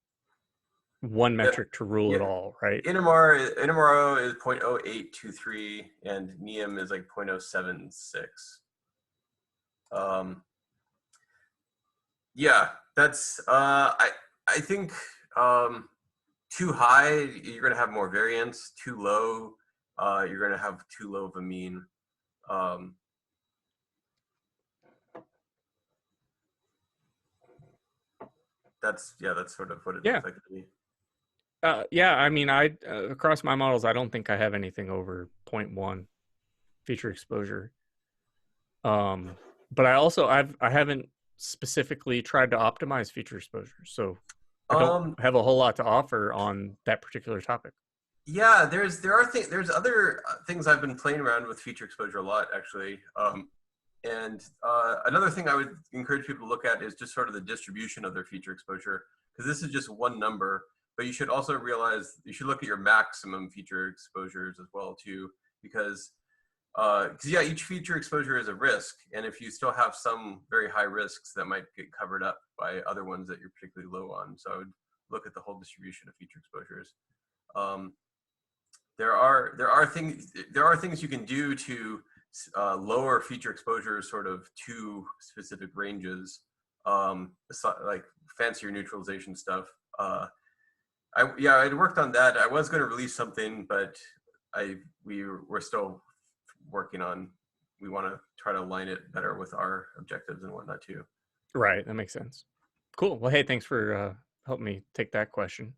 one metric to rule at all, right? NMRO is 0.0823, and NEM is like 0.076. Yeah, that's I think too high, you're gonna have more variance. Too low, you're gonna have too low of a mean. That's sort of what it looks like to me. Yeah, I mean, across my models, I don't think I have anything over 0.1 feature exposure. But I haven't specifically tried to optimize feature exposure, so I don't have a whole lot to offer on that particular topic. Yeah, there's other things I've been playing around with feature exposure a lot, actually. And another thing I would encourage people to look at is just sort of the distribution of their feature exposure, because this is just one number, but you should also realize you should look at your maximum feature exposures as well too, because yeah, each feature exposure is a risk, and if you still have some very high risks, that might get covered up by other ones that you're particularly low on. So I would look at the whole distribution of feature exposures. There are things you can do to lower feature exposure sort of to specific ranges, like fancier neutralization stuff. I'd worked on that. I was going to release something, but we're still working on. We want to try to align it better with our objectives and whatnot too. Right, that makes sense. Cool. Well, hey, thanks for helping me take that question.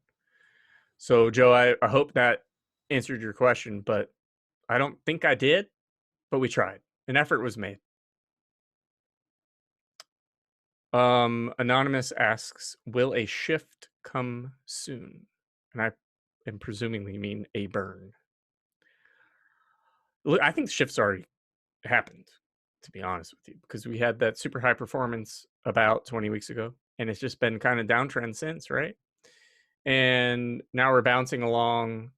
So, Joe, I hope that answered your question, but I don't think I did, but we tried. An effort was made. Anonymous asks, will a shift come soon? And I am presumingly mean a burn. Look, I think the shift's already happened, to be honest with you, because we had that super high performance about 20 weeks ago, and it's just been kind of downtrend since, right? And now we're bouncing along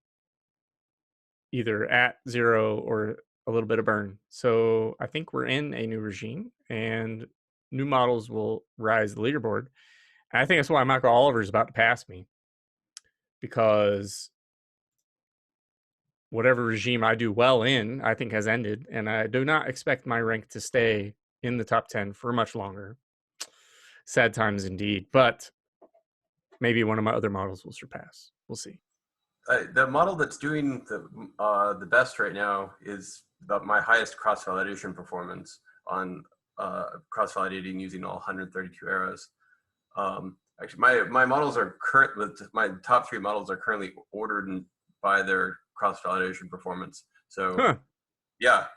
either at zero or a little bit of burn. So I think we're in a new regime, and new models will rise the leaderboard. And I think that's why Michael Oliver is about to pass me, because whatever regime I do well in, I think has ended, and I do not expect my rank to stay in the top 10 for much longer. Sad times indeed, but maybe one of my other models will surpass. We'll see. The model that's doing the best right now is my highest cross-validation performance on cross-validating using all 132 arrows. Actually, my models are my top 3 models are currently ordered by their cross-validation performance. So, yeah,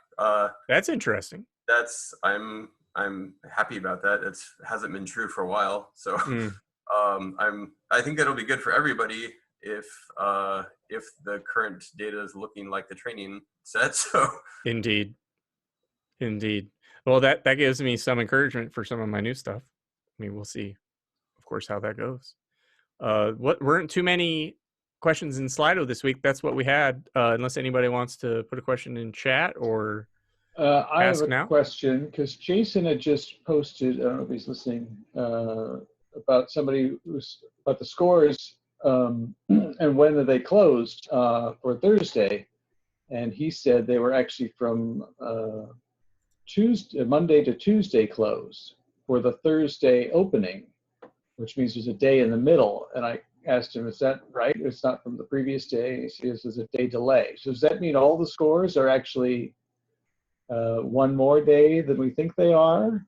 that's interesting. I'm happy about that. It hasn't been true for a while, so I think that'll be good for everybody if the current data is looking like the training set. So indeed. Well, that gives me some encouragement for some of my new stuff. I mean, we'll see, of course, how that goes. What weren't too many questions in Slido this week. That's what we had. Unless anybody wants to put a question in chat or I have a now. question, because Jason had just posted, I don't know if he's listening, about somebody about the scores and when they closed for Thursday, and he said they were actually from Monday to Tuesday closed for the Thursday opening, which means there's a day in the middle. And I asked him, is that right? It's not from the previous day. He says there's a day delay. So does that mean all the scores are actually one more day than we think they are?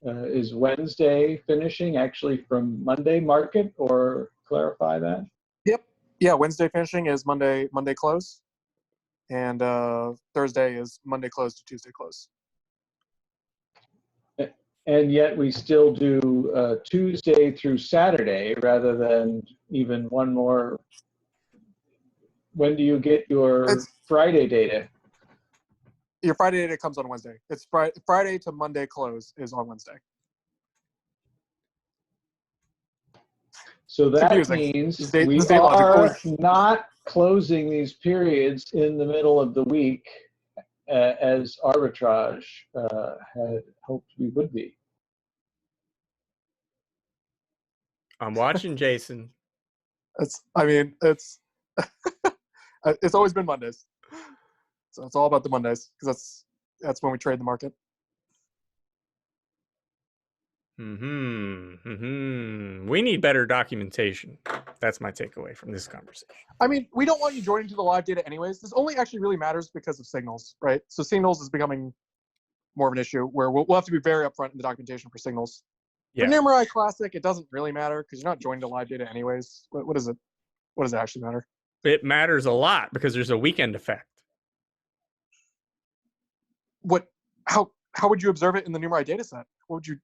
Is Wednesday finishing actually from Monday market, or clarify that? Yep. Yeah, Wednesday finishing is Monday close. And Thursday is Monday close to Tuesday close. And yet we still do Tuesday through Saturday rather than even one more. When do you get your Friday data? Your Friday data comes on Wednesday. It's Friday to Monday close is on Wednesday. So that means we are not closing these periods in the middle of the week as arbitrage had hoped we would be. I'm watching Jason. It's it's always been Mondays. So it's all about the Mondays because that's when we trade the market. We need better documentation. That's my takeaway from this conversation. I mean, we don't want you joining to the live data anyways. This only actually really matters because of signals, right? So signals is becoming more of an issue where we'll have to be very upfront in the documentation for signals. Yeah. For Numerai Classic, it doesn't really matter because you're not joining to live data anyways. What is it? What does it actually matter? It matters a lot because there's a weekend effect. How would you observe it in the Numerai data set?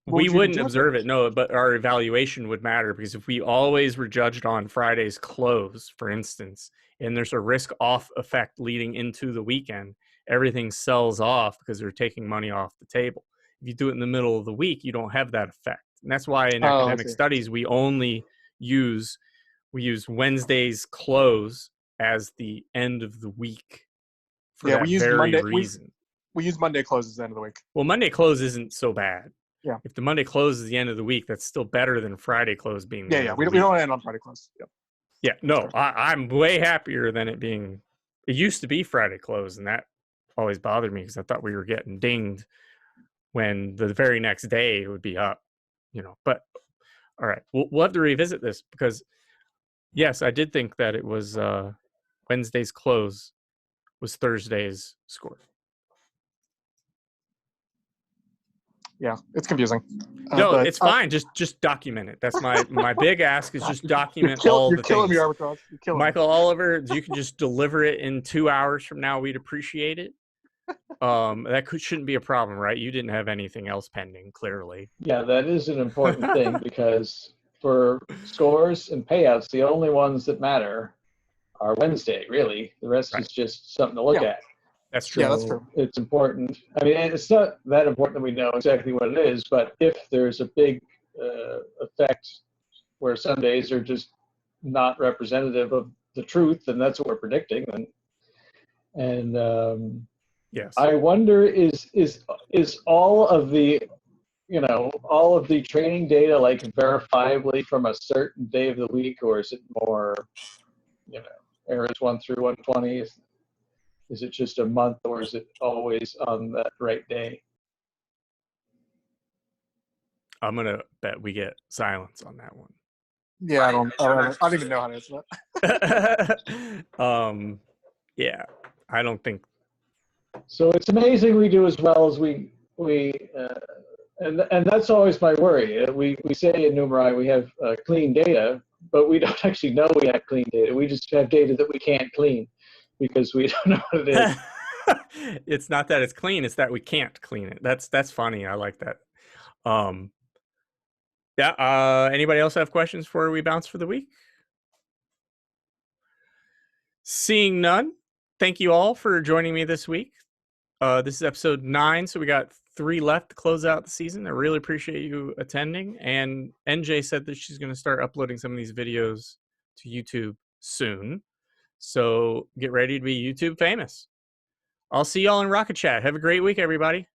We wouldn't observe it, no, but our evaluation would matter because if we always were judged on Friday's close, for instance, and there's a risk-off effect leading into the weekend, everything sells off because they're taking money off the table. If you do it in the middle of the week, you don't have that effect. And that's why in academic studies, we use Wednesday's close as the end of the week for that very reason. We use Monday close as the end of the week. Well, Monday close isn't so bad. Yeah. If the Monday close is the end of the week, that's still better than Friday close being the end of the week. We don't want to end on Friday close. Yep. Yeah, no, I'm way happier than it being. It used to be Friday close, and that always bothered me because I thought we were getting dinged when the very next day it would be up, But all right, we'll have to revisit this because, yes, I did think that it was Wednesday's close was Thursday's score. Yeah, it's confusing. No, it's fine. Just document it. That's my big ask is just document all the things. You're killing me, arbitrage. You're killing Michael me. Oliver, you can just deliver it in 2 hours from now. We'd appreciate it. That shouldn't be a problem, right? You didn't have anything else pending, clearly. Yeah, that is an important thing because for scores and payouts, the only ones that matter are Wednesday, really. The rest is just something to look at. That's true. Yeah, that's true. It's important. I mean, it's not that important that we know exactly what it is, but if there's a big effect where some days are just not representative of the truth, and that's what we're predicting. And yes, I wonder is all of the all of the training data like verifiably from a certain day of the week, or is it more errors 1 through 120? Is it just a month, or is it always on that right day? I'm gonna bet we get silence on that one. Yeah, I don't even know how to answer that. Yeah, I don't think. So it's amazing we do as well as we and that's always my worry. We say in Numerai we have clean data, but we don't actually know we have clean data. We just have data that we can't clean because we don't know what it is. It's not that it's clean; it's that we can't clean it. That's funny. I like that. Yeah. Anybody else have questions before we bounce for the week? Seeing none, thank you all for joining me this week. This is episode 9, so we got 3 left to close out the season. I really appreciate you attending. And NJ said that she's going to start uploading some of these videos to YouTube soon. So get ready to be YouTube famous. I'll see y'all in RocketChat. Have a great week, everybody.